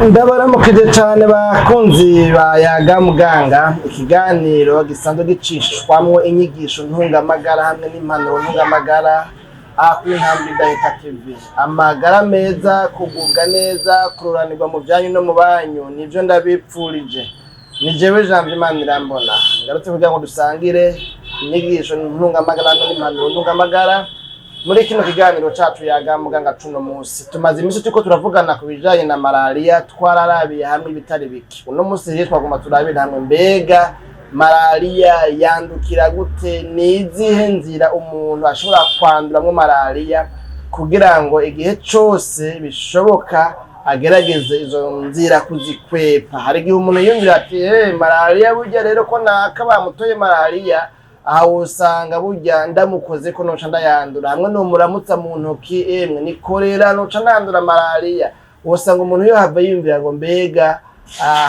Ndabaramukije cyane bakunzi ba Yaga Muganga, ikiganiro gisanzwe gicishwamwo inyigisho ntungamagara hamwe n'impanuro ntungamagara ku Intambwe Idaheka TV. Amagara meza, kugubwa neza, kururanirwa mu byanyu no mu banyu, nivyo ndabipfurije. Ni jewe Jean Imana Irambona, ngarutse kugira ngo dusangire inyigisho ntungamagara n'impanuro ntungamagara muri kino kiganiro cacu Yaga Muganga cuno munsi. Tumaze imisi tuko turavugana ku bijanye na malaria, twararabiye hamwe ibitari biki. Uno munsi rero twagomba turabira hamwe mbega malaria yandukira gute, nizihe nzira umuntu ashobora kwanduramwo malaria kugira ngo igihe cose bishoboka agerageze izo nzira kuzikwepa. Hari igihe umuntu yumvira ati malaria burya rero ko naka bamutoye malaria, aho usanga burya ndamukoze ko noca ndayandura, hamwe no muramutsa mu ntoki emwe ni korera noca ndandura malaria. Usanga umuntu yo hava yumvira ngo mbega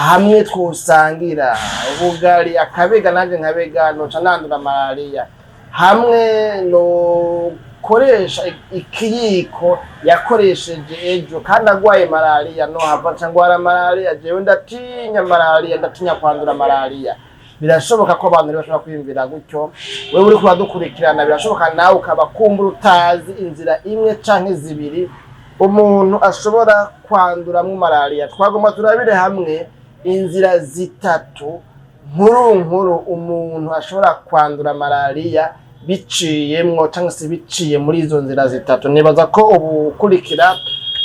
hamwe twosangira ubugari akabega nanje nkabega noca ndandura malaria, hamwe no koresha ikiyiko yakoresheje ejo kandi agwaye malaria no hava cangwara malaria. Jewe ndatinya malaria, ndatinya kwandura malaria. Birashoboka ko abantu bashobora kwiyumvira gutyo. Wewe uri kuradukurikirana, birashoboka nawe ukaba kumbura utazi inzira imwe canke zibiri umuntu ashobora kwanduramwo malaria. Twagomba turabire hamwe inzira zitatu nkuru umuntu ashobora kwandura malaria biciyemwo canke se biciye muri izo nzira zitatu. Nibaza ko ubukurikira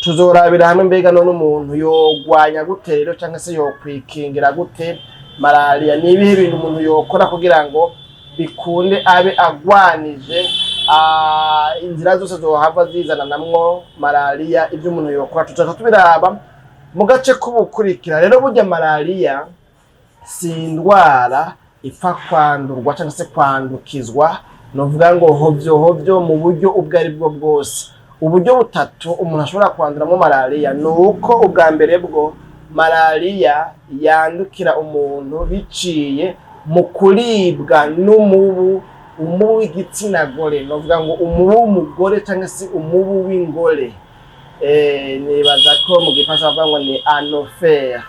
tuzorabira hamwe mbega none umuntu yogwanya gute rero canke se yokwikingira gute malaria. Ni ibihe bintu umuntu yokora kugira ngo bikunde abe agwanije inzira zose zohava zizana namwo malaria. Ibyo umuntu yokora tuzoca tubiraba mu gace k'ubukurikira. Rero burya malaria si indwara ipfa kwandurwa cyangwa se kwandukizwa, novuga ngo hovyo mu buryo ubwo ari bwo bwose. Uburyo butatu umuntu ashobora kwanduramo malaria ni uko ubwa mbere bwo malaria yandukira umuntu biciye mu kuribwa n'umubu, umubu w'igitsina gore, novuga ngo umubu w'umugore cyangwa se umubu w'ingore. Nibaza ko mu gifaransa bavuga ngo ni anophere.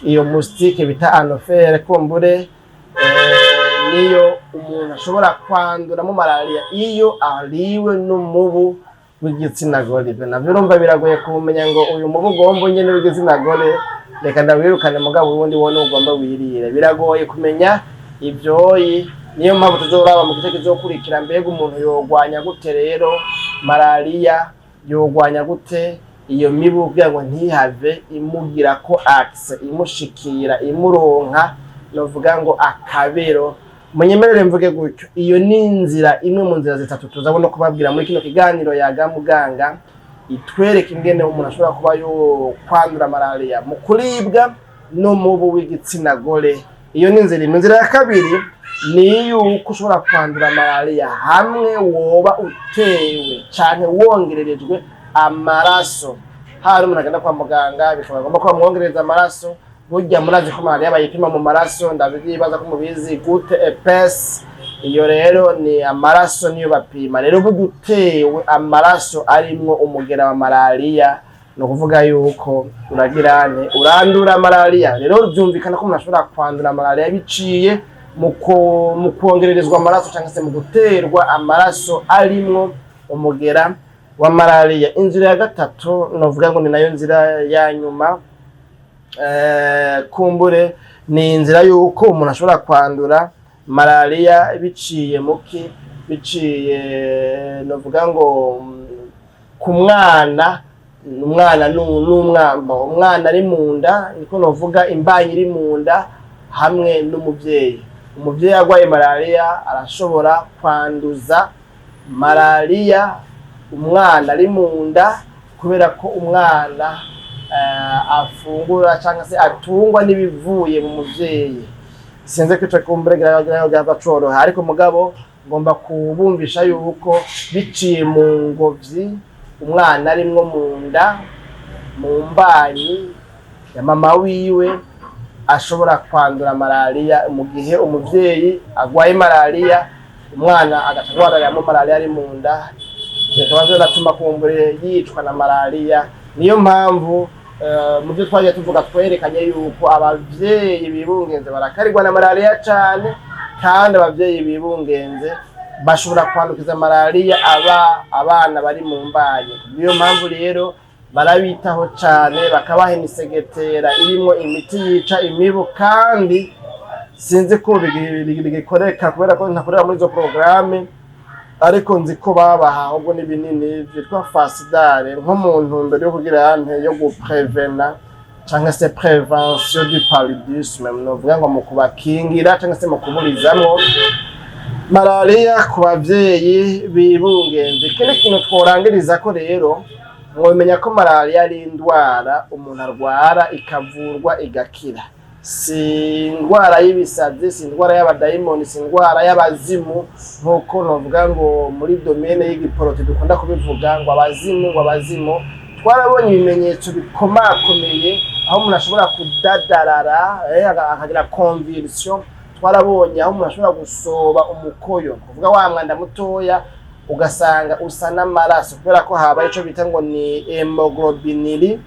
Iyo mustike bita anophere kumbure niyo umuntu ashobora kwanduramo malaria iyo ariwe n'umubu w'igitsina gore. Navyo urumva biragoye kumenya ngo uyu mubu ugomba nyene w'igitsina gore reka ndawirukane mugabo ubundi wone ugomba wirire. Biragoye kumenya ivyoyi. Niyo mpamvu tuzoraba mu gice kizokurikira mbega umuntu yogwanya gute rero malaria, yogwanya gute iyo mibu kugira ngo ntihave imugira ko axe, imushikira, imuronka, novuga ngo akabero. Munyemerere mvuge gutyo, iyo ni inzira imwe mu nzira zitatu tuzabona kubabwira muri kino kiganiro Yaga Muganga, itwereka ingene umuntu ashobora kuba yo kwandura malaria mu kuribwa no mubu w'igitsina gore. Iyo ni inzira imwe. Inzira ya kabiri ni yuko ushobora kwandura malaria hamwe woba utewe canke wongererejwe amaraso. Hari umuntu agenda kwa muganga bishobora ko bamwongereza amaraso. Burya murazi ko malaria bayipima mu maraso, ndabibaza ko mubizi gute EPS. Iyo rero ni amaraso niyo bapima. Rero burya utewe amaraso arimwo umugera wa malaria, no kuvuga yuko uragirane urandura malaria. Rero byumvikana ko umuntu ashobora kwandura malaria biciye mu kongererezwa amaraso cyangwa se mu guterwa amaraso arimwo umugera wa malaria. Inzira ya gatatu novuga ngo ni nayo nzira ya nyuma, kumbure ni inzira yuko umuntu ashobora kwandura malaria biciye muki, biciye novuga ngo ku mwana. Umwana ari mu nda, niko novuga imbanyi iri mu nda hamwe n'umuvyeyi. Umuvyeyi agwaye malaria arashobora kwanduza malaria umwana ari mu nda kubera ko umwana afungura cyangwa se atungwa n'ibivuye mu muvyeyi. Sinze kwica kumbure gaba coroha, ariko mugabo ngomba kubumvisha yuko biciye mu ngobyi umwana arimwo mu nda, mu mbanyi ya mama wiwe, ashobora kwandura malaria mu gihe umuvyeyi agwaye malaria, umwana agatagwararamo malaria ari mu nda, bikaba biratuma kumbure yicwa na malaria. Niyo mpamvu mu byo twagiye tuvuga twerekanye yuko abavyeyi bibungenze barakarirwa na malaria cyane, kandi abavyeyi bibungenze bashobora kwandukiza malaria abana bari mu mbanyi. Niyo mpamvu rero barabitaho cyane, bakabaha imisegetera irimo imiti yica imibu, kandi sinzi ko bigikoreka kubera ko ntakorera muri izo porogaramu, ariko nzi ko babaha ahubwo n'ibinini byitwa Fasidare nko mu ntumbero yo kugira yo guprevena cyangwa se prevention du paludisme, novuga ngo mu kubakingira cyangwa se mu kuburizamo malaria ku bavyeyi bibungenze. Kene kintu tworangiriza ko rero mwomenya ko malaria ari indwara umuntu arwara ikavurwa igakira. Si indwara y'ibisazi, si indwara y'abadayimoni, si indwara y'abazimu nkuko novuga ngo muri domaine y'igiporoti dukunda kubivuga ngo abazimu. Twarabonye ibimenyetso bikomakomeye aho umuntu ashobora kudadarara akagira convulsion. Twarabonye aho umuntu ashobora gusoba umukoyo, kuvuga wa mwanda mutoya ugasanga usa n'amaraso kubera ko habaye ico bita ngo ni hemoglobinuri.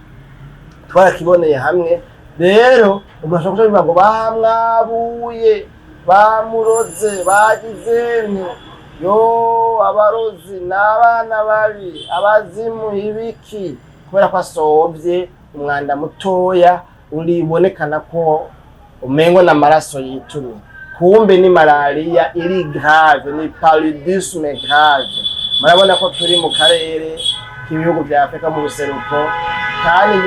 Twarakiboneye hamwe. Rero umuntu ashobora kuvuga ngo bamwabuye, bamuroze, bagizene, yo abarozi n'abana babi, abazimu ibiki, kubera ko asovye umwanda mutoya uribonekana ko umengo n'amaraso yitumye. Kumbe ni malaria iri grave, ni paludisme grave. Murabona ko turi mu karere k'ibihugu vya Afrika mu buseruko, kandi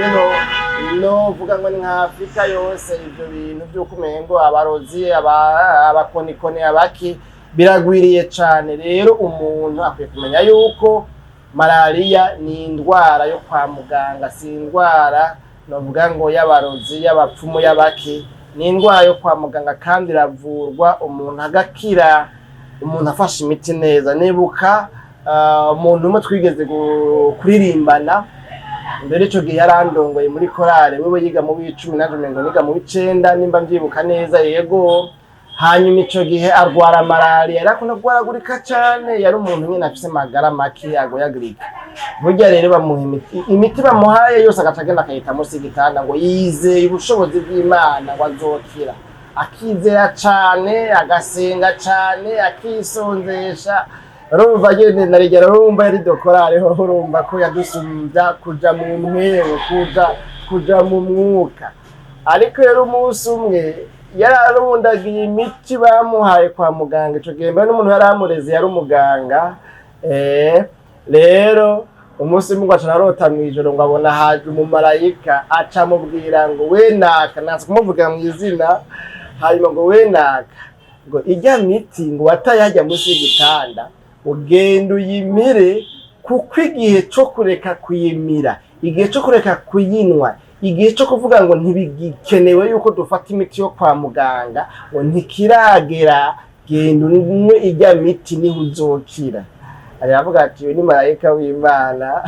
no vuga ngo ni nka Afrika yose ivyo bintu by'uko umengo abarozi abakonikone abaki biragwiriye cyane. Rero umuntu akwiye kumenya yuko malaria ni indwara yo kwa muganga, si indwara novuga ngo y'abarozi y'abapfumu y'abaki, ni indwara yo kwa muganga kandi iravurwa umuntu agakira, umuntu afashe imiti neza. Nibuka umuntu umwe twigeze kuririmbana mbere ico gihe yarandongoye muri korale, wewe yiga mu 10 naje ngo niga mu 9 nimba mbyibuka neza. Yego, hanyuma ico gihe arwara malaria, yarakunda kugwaragurika cyane, yari umuntu nyine afise magara make agoyagurika. Burya rero bamuha imiti bamuhaye yose agacagenda akayita munsi y'igitanda ngo yizeye ubushobozi bw'Imana ngo azokira. Akizera cyane, agasenga cyane, akisonzesha. Rumva nyene narigera rumva yari dokorare ho urumva ko yadusumbya kuja mu mwewe, kuja mu mwuka. Ariko rero umunsi umwe yararundagiye imiti bamuhaye kwa muganga. Ico gihe mbere n'umuntu yaramureze yari umuganga. Rero umunsi umwe aca arota mwijoro ngo abona haje umumarayika, aca mubwira ngo we naka, nanse kumuvuga mu izina, hanyuma ngo we naka, ngo ijya miti ngo watayajya munsi y'igitanda ugenda uyimire, kuko igihe cyo kureka kuyimira, igihe cyo kureka kuyinywa, igihe cyo kuvuga ngo ntibigikenewe yuko dufata imiti yo kwa muganga ngo ntikiragera, genda unywe ijya miti niho uzokira. Aravuga ati we ni marayika w'Imana.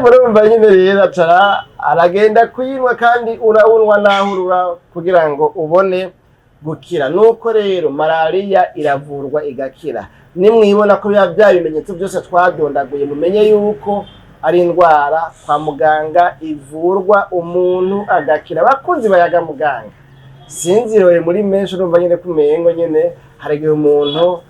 Murumva nyine rero acara aragenda kuyinywa, kandi urabunwa nahurura kugira ngo ubone gukira. Nuko rero malaria iravurwa igakira. Nimwibona ko bya bimenyetso byose twadondaguye, mumenye yuko ari indwara kwa muganga ivurwa umuntu agakira. Bakunzi bayaga muganga, sinziroye muri menshi urumva nyine kumengo nyine hari igihe umuntu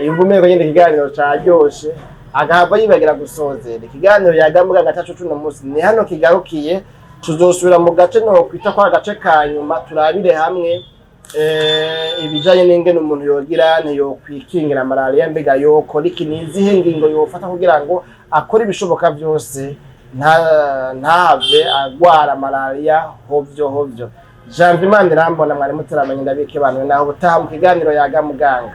yumva nyine ikiganiro caryoshe agahava yibagira gusozera ikiganiro yaga muganga atacu cuno munsi. Ni hano kigarukiye, tuzosubira mu gace no kwita kwa gace kanyuma turabire hamwe ibijanye n'ingene umuntu yogira yo kwikingira malaria, mbega yokora iki, nizihe ngingo yofata kugira ngo akora ibishoboka byose ntave agwara malaria hovyo. Jean Vimana Irambona mwari muteramanye ndabike banwe naho butaha mu kiganiro yaga muganga.